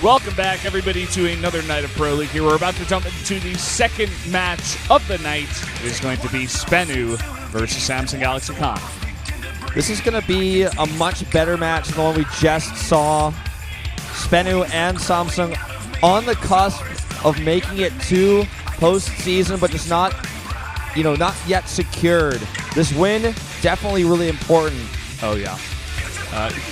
Welcome back, everybody, to another night of Pro League here. We're about to jump into the second match of the night. It is going to be SBENU versus Samsung Galaxy Con. This is going to be a much better match than the one we just saw. SBENU and Samsung on the cusp of making it to postseason, but just not yet secured. This win, definitely really important. Oh, yeah.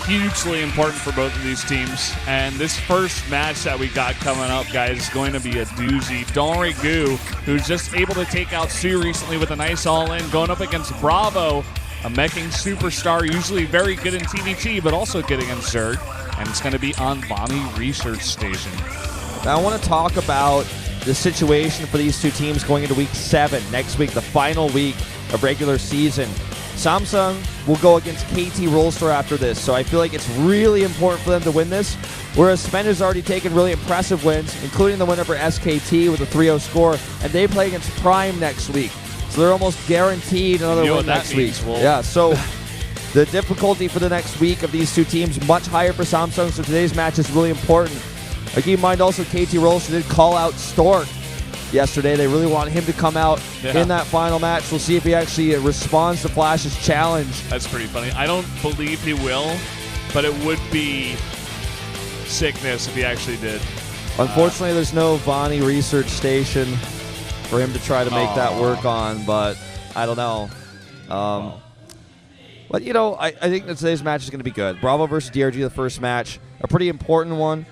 Hugely important for both of these teams. And this first match that we got coming up, guys, is going to be a doozy. DongRaeGu, who's just able to take out Sue recently with a nice all-in, going up against BrAvO, a meching superstar, usually very good in TVT, but also good against Zerg. And it's going to be on Vaani Research Station. Now I want to talk about the situation for these two teams going into Week 7, next week, the final week of regular season. Samsung will go against KT Rolster after this, so I feel like it's really important for them to win this, whereas SBENU's already taken really impressive wins, including the win over SKT with a 3-0 score, and they play against Prime next week. So they're almost guaranteed another win next week. Yeah, so the difficulty for the next week of these two teams much higher for Samsung, so today's match is really important. Keep in mind also KT Rolster did call out Stork yesterday. They really want him to come out in that final match. We'll see if he actually responds to Flash's challenge. That's pretty funny. I don't believe he will, but it would be sickness if he actually did. Unfortunately, there's no Vaani Research Station for him to try to make that work on, but I don't know. But, I think that today's match is going to be good. BrAvO versus DRG, the first match, a pretty important one,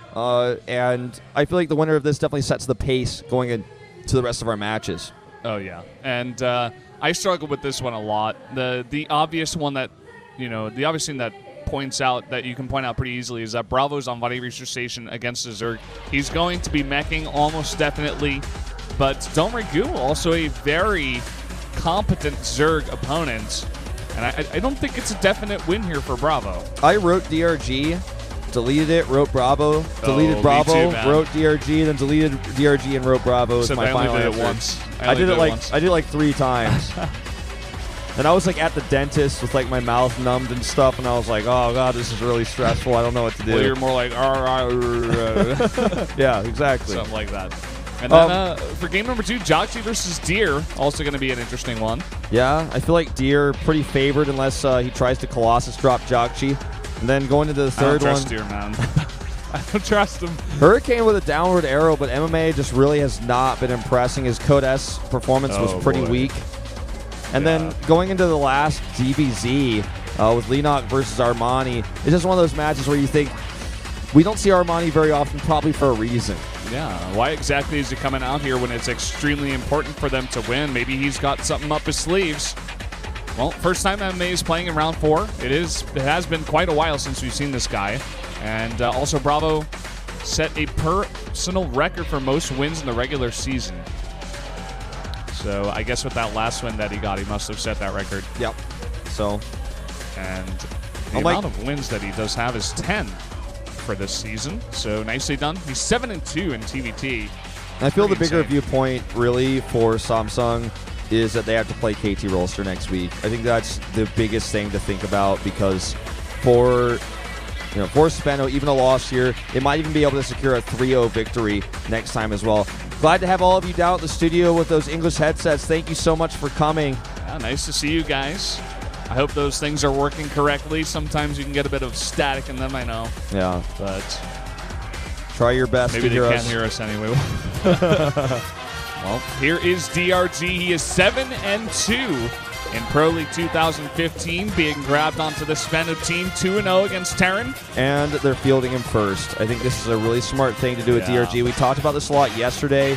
and I feel like the winner of this definitely sets the pace going into the rest of our matches. Oh, yeah. And I struggle with this one a lot. The obvious one that, the obvious thing that points out, that you can point out pretty easily, is that BrAvO's on Vaani Research Station against the Zerg. He's going to be meching almost definitely, but DongRaeGu, also a very competent Zerg opponent. And I don't think it's a definite win here for BrAvO. I wrote DRG, deleted it, wrote BrAvO, deleted BrAvO, wrote DRG, then deleted DRG and wrote BrAvO as my final answer. I did it like 3 times. And I was like at the dentist with like my mouth numbed and stuff, and I was like, oh god, this is really stressful. I don't know what to do. Well, you're more like, yeah, exactly. Something like that. And then for game number 2, Joxy versus Deer, also going to be an interesting one. Yeah, I feel like Deer pretty favored unless he tries to Colossus drop Joxy. And then going into the third one. I don't trust Deer, man. I don't trust him. Hurricane with a downward arrow, but MMA just really has not been impressing. His Code S performance was pretty weak. And then going into the last DBZ with Lenok versus Armani, it's just one of those matches where you think, we don't see Armani very often, probably for a reason. Yeah, why exactly is he coming out here when it's extremely important for them to win? Maybe he's got something up his sleeves. Well, first time MMA is playing in round 4. It has been quite a while since we've seen this guy. And also BrAvO set a personal record for most wins in the regular season. So I guess with that last win that he got, he must have set that record. Yep. So, and the amount of wins that he does have is 10. For this season, so nicely done. He's 7-2 in TVT. I feel the bigger viewpoint really for Samsung is that they have to play KT Rolster next week. I think that's the biggest thing to think about, because for SBENU, even a loss here, they might even be able to secure a 3-0 victory next time as well. Glad to have all of you down at the studio with those English headsets. Thank you so much for coming. Yeah, nice to see you guys. I hope those things are working correctly. Sometimes you can get a bit of static in them, I know. Yeah. But try your best maybe to hear us. Maybe they can't hear us anyway. Well, here is DRG. He is 7-2 in Pro League 2015, being grabbed onto the SBENU team, 2-0 against Terran. And they're fielding him first. I think this is a really smart thing to do with DRG. We talked about this a lot yesterday.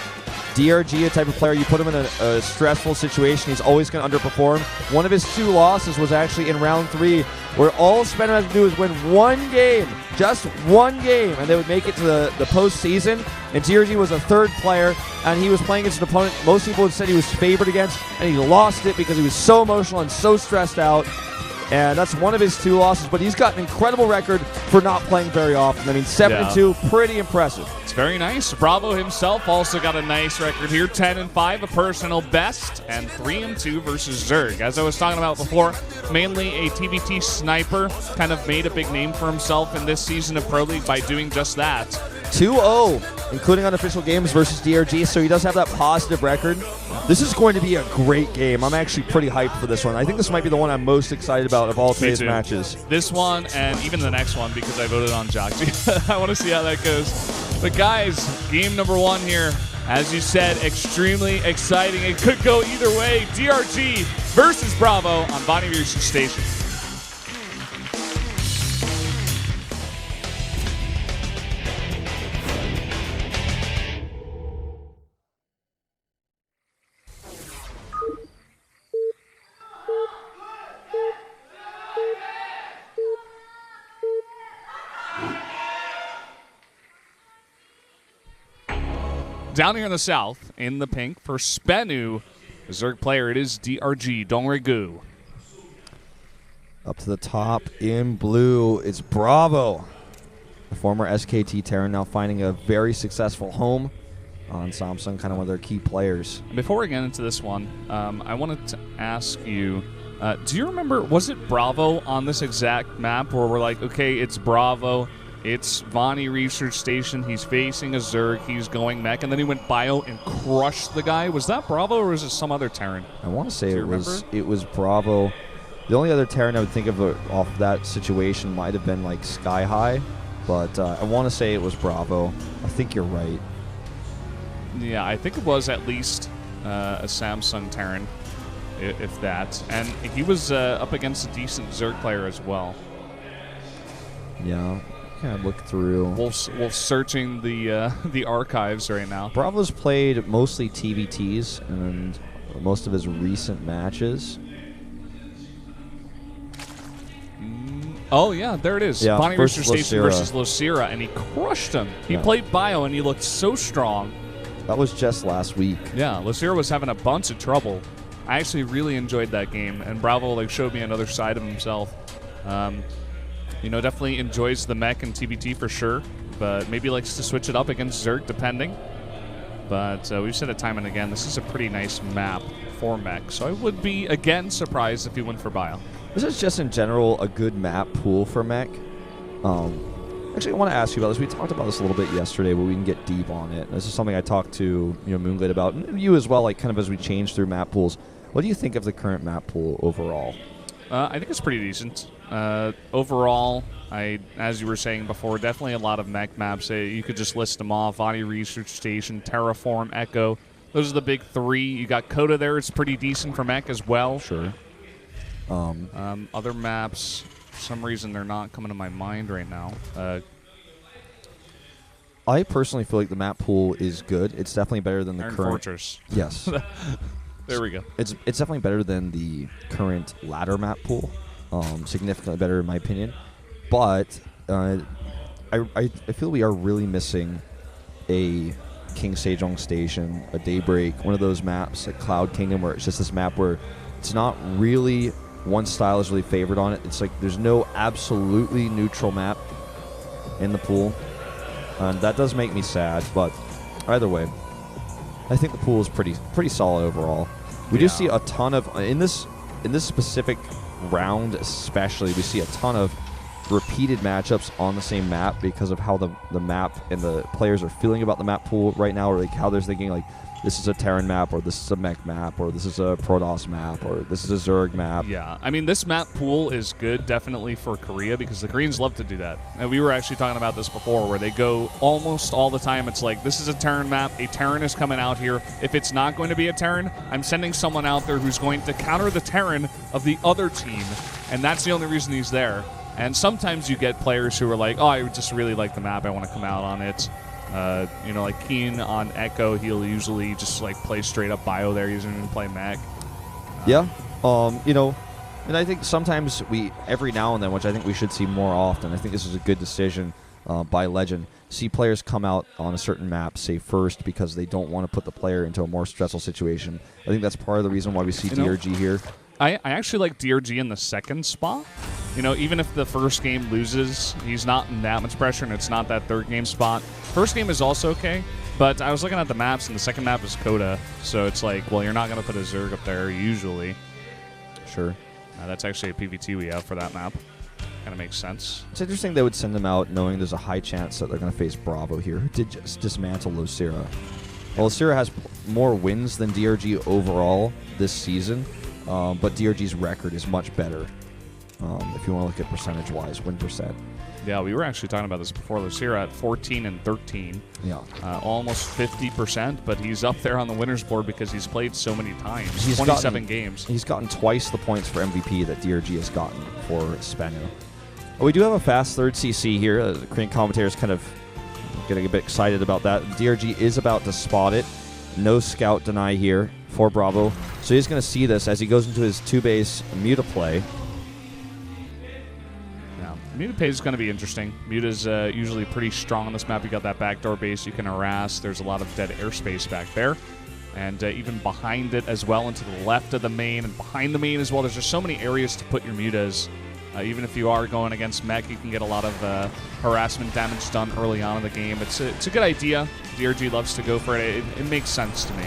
DRG, a type of player, you put him in a stressful situation, he's always going to underperform. One of his 2 losses was actually in round 3, where all SBENU has to do is win 1 game, just 1 game, and they would make it to the postseason. And DRG was a 3rd player, and he was playing against an opponent most people would say he was favored against, and he lost it because he was so emotional and so stressed out. And that's one of his 2 losses, but he's got an incredible record for not playing very often. I mean, 7-2, pretty impressive. It's very nice. BrAvO himself also got a nice record here, 10-5, a personal best, and 3-2 versus Zerg. As I was talking about before, mainly a TVT sniper, kind of made a big name for himself in this season of Pro League by doing just that. 2-0, including unofficial games versus DRG, so he does have that positive record. This is going to be a great game. I'm actually pretty hyped for this one. I think this might be the one I'm most excited about of all today's matches. This one and even the next one, because I voted on Jockey. I want to see how that goes. But guys, game number 1 here. As you said, extremely exciting. It could go either way. DRG versus BrAvO on Vaani Research Station. Down here in the south, in the pink, for SBENU, the Zerg player, it is DRG, DongRaeGu. Up to the top in blue, it's BrAvO. The former SKT Terran now finding a very successful home on Samsung, kind of one of their key players. Before we get into this one, I wanted to ask you, do you remember, was it BrAvO on this exact map where we're like, okay, it's BrAvO, it's Vaani Research Station, he's facing a Zerg, he's going mech, and then he went bio and crushed the guy? Was that BrAvO or was it some other Terran? I want to say it was BrAvO. The only other Terran I would think of off that situation might have been like Sky High, but I want to say it was BrAvO. I think you're right. Yeah, I think it was at least a Samsung Terran, if that. And he was up against a decent Zerg player as well. Yeah. Kind of look through. We're searching the archives right now. BrAvO's played mostly TVTs and most of his recent matches. Oh yeah, there it is. Yeah, Vaani Research Station versus Losira, and he crushed him. He played bio and he looked so strong. That was just last week. Yeah, Losira was having a bunch of trouble. I actually really enjoyed that game, and BrAvO showed me another side of himself. You know, definitely enjoys the mech and TBT for sure, but maybe likes to switch it up against Zerg depending. But we've said it time and again, this is a pretty nice map for mech, so I would be, again, surprised if he went for bio. This is just in general a good map pool for mech. Actually, I want to ask you about this. We talked about this a little bit yesterday, but we can get deep on it. This is something I talked to Moonglade about, and you as well, like kind of as we change through map pools. What do you think of the current map pool overall? I think it's pretty decent. Overall, as you were saying before, definitely a lot of mech maps. You could just list them off. Vaani Research Station, Terraform, Echo. Those are the big 3. You got Coda there. It's pretty decent for mech as well. Sure. Other maps, for some reason, they're not coming to my mind right now. I personally feel like the map pool is good. It's definitely better than the Iron current. Fortress. Yes. There we go. It's definitely better than the current ladder map pool. Significantly better in my opinion. But I feel we are really missing a King Sejong Station, a Daybreak, one of those maps, like Cloud Kingdom, where it's just this map where it's not really one style is really favored on it. It's like there's no absolutely neutral map in the pool. And that does make me sad, but either way, I think the pool is pretty solid overall. We do see a ton of in this specific round, especially we see a ton of repeated matchups on the same map because of how the map and the players are feeling about the map pool right now, or like how they're thinking like this is a Terran map, or this is a mech map, or this is a Protoss map, or this is a Zerg map. Yeah, I mean, this map pool is good definitely for Korea because the Koreans love to do that. And we were actually talking about this before where they go almost all the time. It's like, this is a Terran map. A Terran is coming out here. If it's not going to be a Terran, I'm sending someone out there who's going to counter the Terran of the other team. And that's the only reason he's there. And sometimes you get players who are like, oh, I just really like the map. I want to come out on it. You know, like Keen on Echo, he'll usually just like play straight up bio there. He doesn't even play mech. Yeah. You know, and I think sometimes every now and then, which I think we should see more often, I think this is a good decision by Legend. See players come out on a certain map, say first, because they don't want to put the player into a more stressful situation. I think that's part of the reason why we see DRG here. I actually like DRG in the second spot. You know, even if the first game loses, he's not in that much pressure, and it's not that third game spot. First game is also okay, but I was looking at the maps, and the second map is Coda, so it's like, well, you're not going to put a Zerg up there usually. Sure. That's actually a PVT we have for that map. Kind of makes sense. It's interesting they would send them out knowing there's a high chance that they're going to face BrAvO here, who did just dismantle Lucira. Well, Lucira has more wins than DRG overall this season, but DRG's record is much better if you want to look at percentage-wise, win percent. Yeah, we were actually talking about this before. Lucira at 14-13. Yeah. Almost 50%, but he's up there on the winner's board because he's played so many times. He's 27 games. He's gotten twice the points for MVP that DRG has gotten for SBENU. We do have a fast third CC here. The Korean commentators kind of getting a bit excited about that. DRG is about to spot it. No scout deny here for BrAvO. So he's going to see this as he goes into his 2-base Muta play. Muta play is going to be interesting. Muta's usually pretty strong on this map. You got that backdoor base you can harass. There's a lot of dead airspace back there. And even behind it as well, into the left of the main and behind the main as well. There's just so many areas to put your Mutas. Even if you are going against mech, you can get a lot of harassment damage done early on in the game. It's a good idea. DRG loves to go for it. It makes sense to me.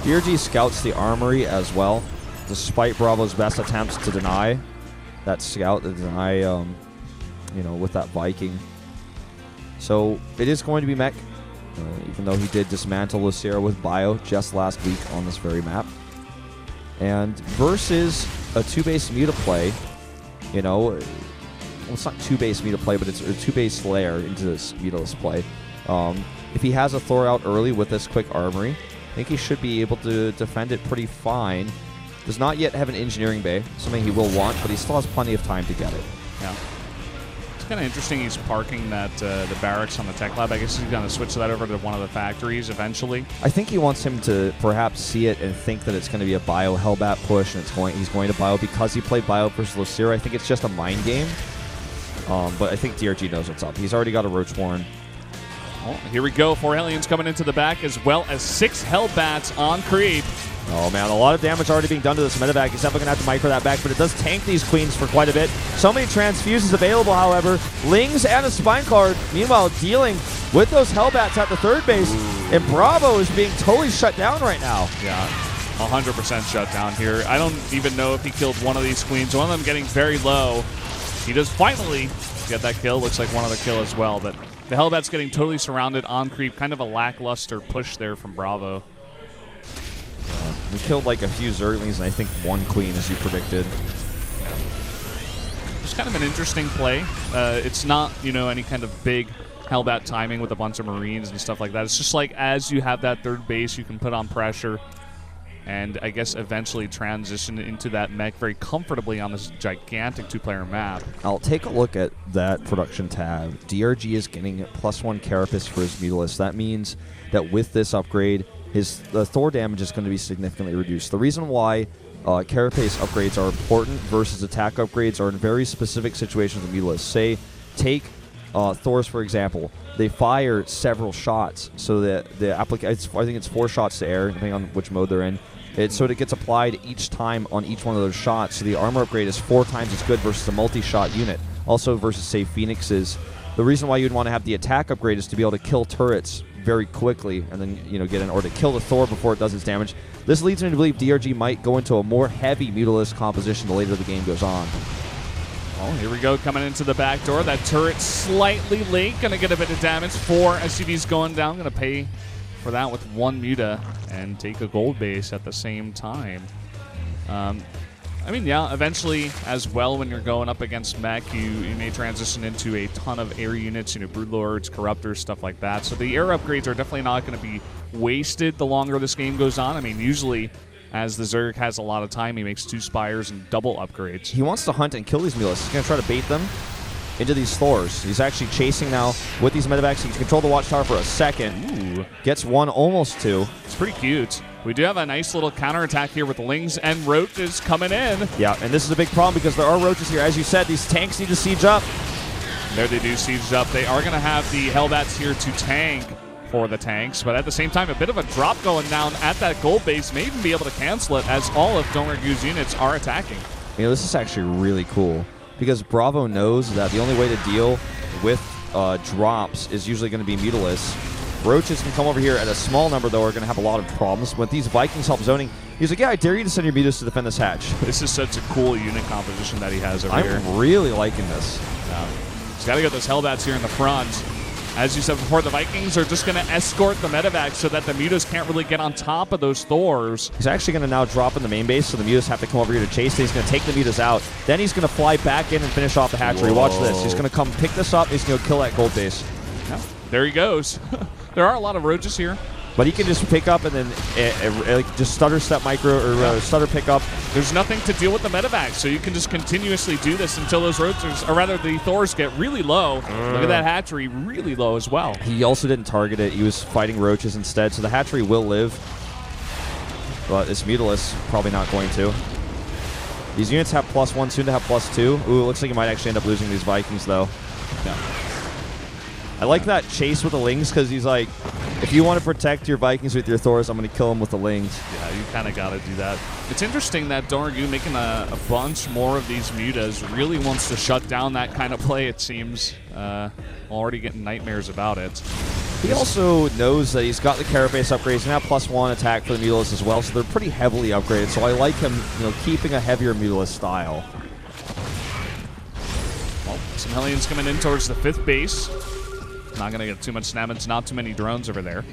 DRG scouts the armory as well, despite BrAvO's best attempts to deny that scout, to deny, with that Viking. So it is going to be mech, even though he did dismantle Lucira with Bio just last week on this very map. And versus a 2-base Muta play, well, it's not 2-base Muta play, but it's a 2-base layer into this Mutalist play. If he has a Thor out early with this quick armory, I think he should be able to defend it pretty fine. Does not yet have an engineering bay, something he will want, but he still has plenty of time to get it. Yeah. It's kind of interesting he's parking that the barracks on the tech lab. I guess he's going to switch that over to one of the factories eventually. I think he wants him to perhaps see it and think that it's going to be a Bio Hellbat push, and he's going to Bio because he played Bio versus Lucira. I think it's just a mind game, but I think DRG knows what's up. He's already got a Roach Warren. Well, here we go. 4 aliens coming into the back, as well as 6 Hellbats on creep. Oh, man, a lot of damage already being done to this medevac. He's definitely going to have to micro that back, but it does tank these queens for quite a bit. So many transfuses available, however. Lings and a Spine Card, meanwhile, dealing with those Hellbats at the third base. Ooh. And BrAvO is being totally shut down right now. Yeah, 100% shut down here. I don't even know if he killed one of these queens. One of them getting very low. He does finally get that kill. Looks like one other kill as well, but the Hellbat's getting totally surrounded on creep. Kind of a lackluster push there from BrAvO. We killed like a few Zerglings and I think 1 queen, as you predicted. It's kind of an interesting play. It's not, any kind of big Hellbat timing with a bunch of Marines and stuff like that. It's just like as you have that third base, you can put on pressure and I guess eventually transition into that mech very comfortably on this gigantic 2-player map. I'll take a look at that production tab. DRG is getting +1 Carapace for his Mutalist. That means that with this upgrade, the Thor damage is going to be significantly reduced. The reason why Carapace upgrades are important versus attack upgrades are in very specific situations with Mutalist. Say, take Thor's, for example. They fire several shots, so that I think it's 4 shots to air, depending on which mode they're in. So it gets applied each time on each one of those shots, so the armor upgrade is 4 times as good versus a multi-shot unit. Also versus, say, Phoenixes. The reason why you'd want to have the attack upgrade is to be able to kill turrets very quickly and then get in, or to kill the Thor before it does its damage. This leads me to believe DRG might go into a more heavy Mutalist composition the later the game goes on. Oh, here we go, coming into the back door. That turret slightly late, gonna get a bit of damage. 4 SCVs going down, gonna pay for that with 1 Muta and take a gold base at the same time. Yeah, eventually as well, when you're going up against mech, you may transition into a ton of air units, Broodlords, Corruptors, stuff like that. So the air upgrades are definitely not going to be wasted the longer this game goes on. Usually, as the Zerg has a lot of time, he makes 2 Spires and double upgrades. He wants to hunt and kill these Mulists. He's going to try to bait them into these Thors. He's actually chasing now with these medevacs. He can control the Watchtower for a second. Ooh. Gets 1, almost 2. It's pretty cute. We do have a nice little counterattack here with Lings and Roaches coming in. Yeah, and this is a big problem because there are Roaches here. As you said, these tanks need to siege up. There they do siege up. They are going to have the Hellbats here to tank for the tanks, but at the same time, a bit of a drop going down at that gold base. May even be able to cancel it as all of DongRaeGu's units are attacking. This is actually really cool because BrAvO knows that the only way to deal with drops is usually going to be Mutalists. Roaches can come over here at a small number, though, are going to have a lot of problems. With these Vikings help zoning, he's like, yeah, I dare you to send your Mutas to defend this hatch. This is such a cool unit composition that he has over here. I'm really liking this. He's got to get those Hellbats here in the front. As you said before, the Vikings are just going to escort the medevac so that the Mutas can't really get on top of those Thors. He's actually going to now drop in the main base, so the Mutas have to come over here to chase. He's going to take the Mutas out. Then he's going to fly back in and finish off the hatchery. Whoa. Watch this. He's going to come pick this up. He's going to kill that gold base. Yeah, there he goes. There are a lot of Roaches here. But he can just pick up and then just stutter step micro or stutter pick up. There's nothing to deal with the medevac, so you can just continuously do this until those Roaches, or rather the Thors, get really low. Look at that hatchery, really low as well. He also didn't target it. He was fighting Roaches instead, so the hatchery will live. But this Mutalisk probably not going to. These units have +1, soon to have +2. Ooh, looks like he might actually end up losing these Vikings, though. Yeah. I like that chase with the Lings, because he's like, if you want to protect your Vikings with your Thors, I'm going to kill them with the Lings. Yeah, you kind of got to do that. It's interesting that DongRaeGu making a bunch more of these Mutas really wants to shut down that kind of play, it seems. Already getting nightmares about it. He also knows that he's got the Carapace upgrades, and now +1 attack for the Mutalisk as well, so they're pretty heavily upgraded. So I like him, keeping a heavier Mutalisk style. Well, some Hellions coming in towards the 5th base. Not going to get too much snammage, not too many drones over there.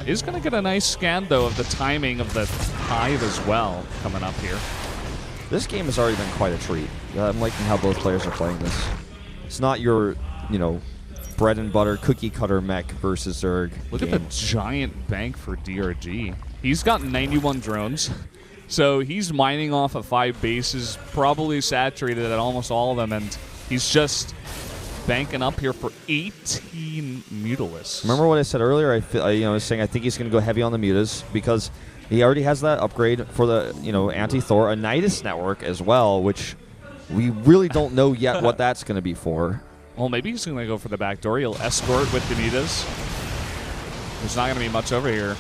Is going to get a nice scan, though, of the timing of the Hive as well coming up here. This game has already been quite a treat. I'm liking how both players are playing this. It's not your, bread and butter cookie cutter mech versus Zerg. Look at the giant bank for DRG. He's got 91 drones. So he's mining off of 5 bases, probably saturated at almost all of them, and he's just banking up here for 18 Mutalisks. Remember what I said earlier? I was saying I think he's going to go heavy on the Mutas because he already has that upgrade for the anti-Thor, a Nidus network as well, which we really don't know yet what that's going to be for. Well, maybe he's going to go for the back door. He'll escort with the Mutas. There's not going to be much over here.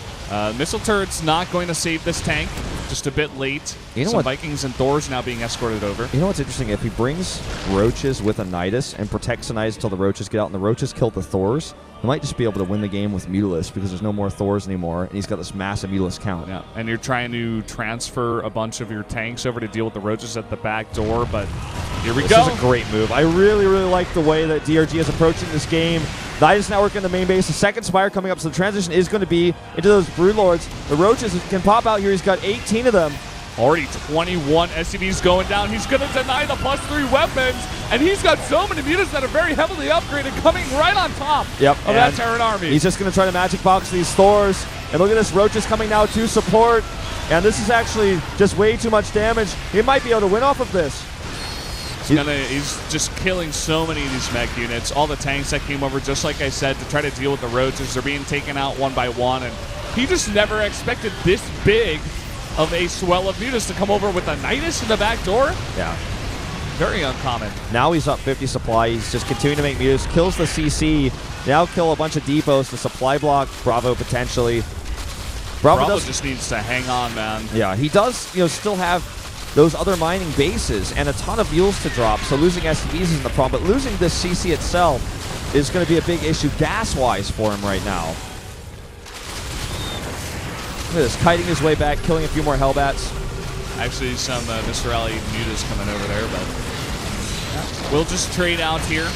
Missile turret's not going to save this tank. Just a bit late. Some Vikings and Thors now being escorted over. You know what's interesting? If he brings Roaches with a Nidus and protects the Nidus until the Roaches get out and the Roaches kill the Thors, he might just be able to win the game with Mutalisk because there's no more Thors anymore, and he's got this massive Mutalisk count. Yeah, and you're trying to transfer a bunch of your tanks over to deal with the Roaches at the back door, but here we go. This is a great move. I really, really like the way that DRG is approaching this game. Nidus network in the main base. The second Spire coming up, so the transition is going to be into those Broodlords. The Roaches can pop out here. He's got 18 of them. Already 21 SCVs going down. He's going to deny the +3 weapons, and he's got so many Mutas that are very heavily upgraded coming right on top of that Terran army. He's just going to try to magic box these Thors. And look at this, Roaches coming now to support. And this is actually just way too much damage. He might be able to win off of this. He's just killing so many of these mech units. All the tanks that came over, just like I said, to try to deal with the Roaches. They're being taken out one by one, and he just never expected this big of a swell of Mutas to come over with a Nidus in the back door. Yeah. Very uncommon. Now he's up 50 supply. He's just continuing to make Mutas. Kills the CC. Now kill a bunch of depots. The supply block. BrAvO potentially. BrAvO just needs to hang on, man. Yeah, he does still have those other mining bases and a ton of mules to drop, so losing SCVs isn't the problem, but losing this CC itself is going to be a big issue gas-wise for him right now. Look at this, kiting his way back, killing a few more Hellbats. Actually, some Mr. Alley Mutas coming over there, but we'll just trade out here.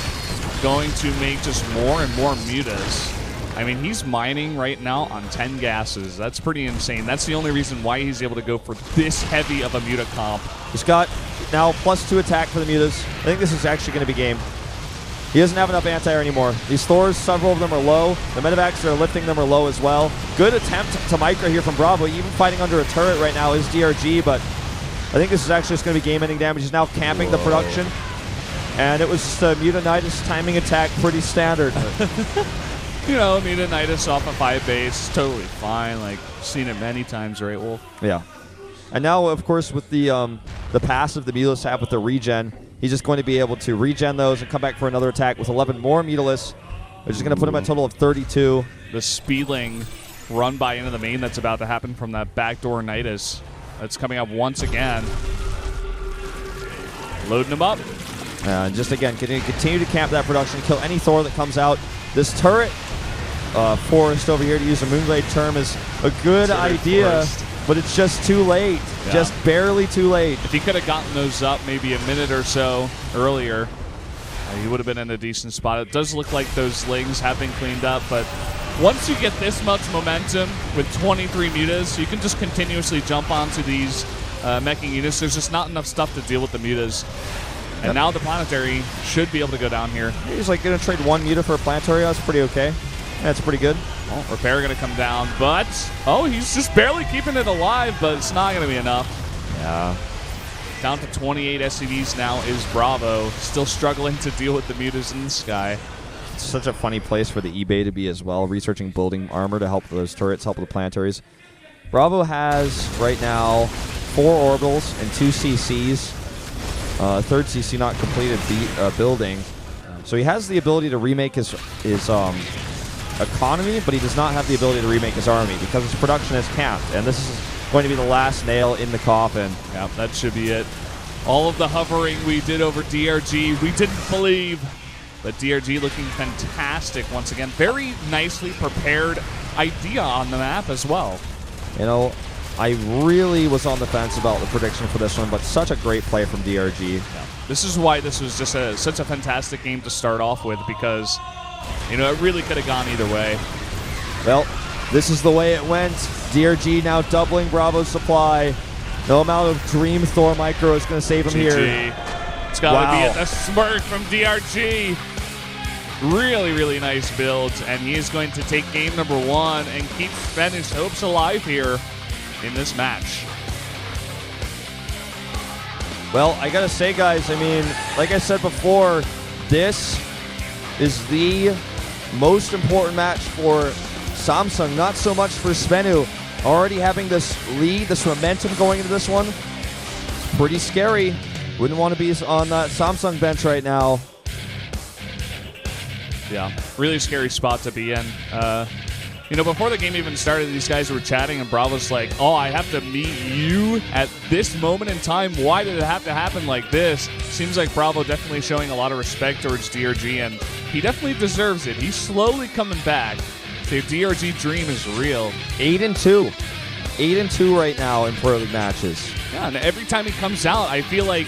Going to make just more and more Mutas. I mean, he's mining right now on 10 gases. That's pretty insane. That's the only reason why he's able to go for this heavy of a Muta comp. He's got now +2 attack for the Mutas. I think this is actually going to be game. He doesn't have enough anti-air anymore. These Thors, several of them are low. The medevacs that are lifting them are low as well. Good attempt to micro here from BrAvO. Even fighting under a turret right now is DRG, but I think this is actually just going to be game-ending damage. He's now camping the production. And it was just a Muta Nidus timing attack, pretty standard. Muta Nidus off a 5 base, totally fine. Like, seen it many times, right, Wolf? Yeah. And now, of course, with the passive the Mutalisks have with the regen, he's just going to be able to regen those and come back for another attack with 11 more Mutalisks, which is going to put him at a total of 32. The Speedling run by into the main that's about to happen from that backdoor Nidus. That's coming up once again. Loading him up. Just again, continue to camp that production, kill any Thor that comes out. This turret forest over here, to use a Moonglade term, is a good idea, but it's just too late. Yeah. Just barely too late. If he could have gotten those up maybe a minute or so earlier, he would have been in a decent spot. It does look like those lings have been cleaned up, but once you get this much momentum with 23 mutas, you can just continuously jump onto these meching units. There's just not enough stuff to deal with the mutas. And now the planetary should be able to go down here. He's like going to trade 1 muta for a planetary. That's pretty okay. That's pretty good. Well, repair going to come down, but he's just barely keeping it alive, but it's not going to be enough. Yeah. Down to 28 SCVs now is BrAvO, still struggling to deal with the mutas in the sky. It's such a funny place for the eBay to be as well, researching building armor to help those turrets, help with the planetaries. BrAvO has right now 4 orbitals and 2 CCs. Third CC not completed building. So he has the ability to remake his economy, but he does not have the ability to remake his army because his production is capped. And this is going to be the last nail in the coffin. Yeah, that should be it. All of the hovering we did over DRG, we didn't believe. But DRG looking fantastic once again. Very nicely prepared idea on the map as well. You know, I really was on the fence about the prediction for this one, but such a great play from DRG. Yeah. This is why this was just such a fantastic game to start off with, because, you know, it really could have gone either way. Well, this is the way it went. DRG now doubling BrAvO's supply. No amount of Dream Thor Micro is going to save him here. It's got to be a smirk from DRG. Really, really nice builds, and he is going to take game number 1 and keep SBENU's hopes alive here in this match. Well, I gotta say, guys, I mean, like I said before, this is the most important match for Samsung, not so much for SBENU. Already having this lead, this momentum going into this one, pretty scary. Wouldn't want to be on that Samsung bench right now. Yeah, really scary spot to be in. You know, before the game even started, these guys were chatting, and BrAvo's like, oh, I have to meet you at this moment in time. Why did it have to happen like this? Seems like BrAvO definitely showing a lot of respect towards DRG, and he definitely deserves it. He's slowly coming back. The DRG dream is real. 8-2. 8-2 right now in Pro League matches. Yeah, and every time he comes out, I feel like,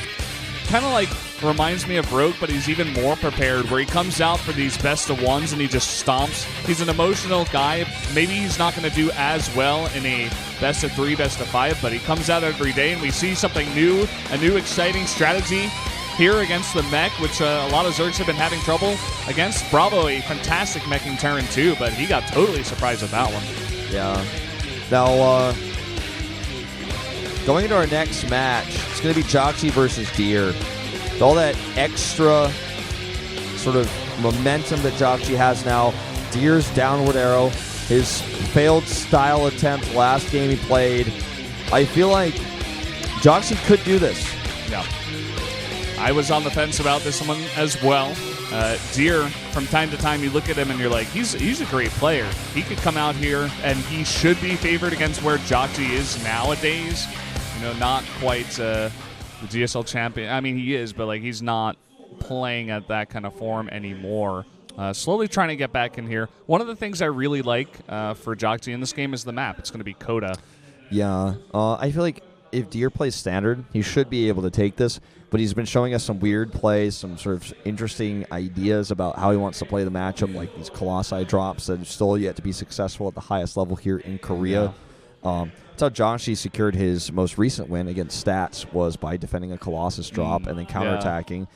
kind of like, reminds me of Rogue, but he's even more prepared, where he comes out for these best of ones and he just stomps. He's an emotional guy. Maybe he's not going to do as well in a best of 3, best of 5, but he comes out every day and we see something new, a new exciting strategy here against the mech, which a lot of Zergs have been having trouble against. BrAvO, a fantastic meching turn too, but he got totally surprised with that one. Yeah. Now, going into our next match, it's going to be Joxy versus Deer. With all that extra sort of momentum that Joxy has now, Deer's downward arrow, his failed style attempt last game he played. I feel like Joxy could do this. Yeah. I was on the fence about this one as well. Deer, from time to time, you look at him and you're like, he's a great player. He could come out here and he should be favored against where Joxy is nowadays. You know, not quite the GSL champion. I mean, he is, but like he's not playing at that kind of form anymore. Slowly trying to get back in here. One of the things I really like for Joxy in this game is the map. It's going to be Coda. Yeah, I feel like if Deer plays standard, he should be able to take this, but he's been showing us some weird plays, some sort of interesting ideas about how he wants to play the matchup, like these Colossi drops that are still yet to be successful at the highest level here in Korea. Yeah. That's how Joxy secured his most recent win against Stats, was by defending a Colossus drop and then counterattacking.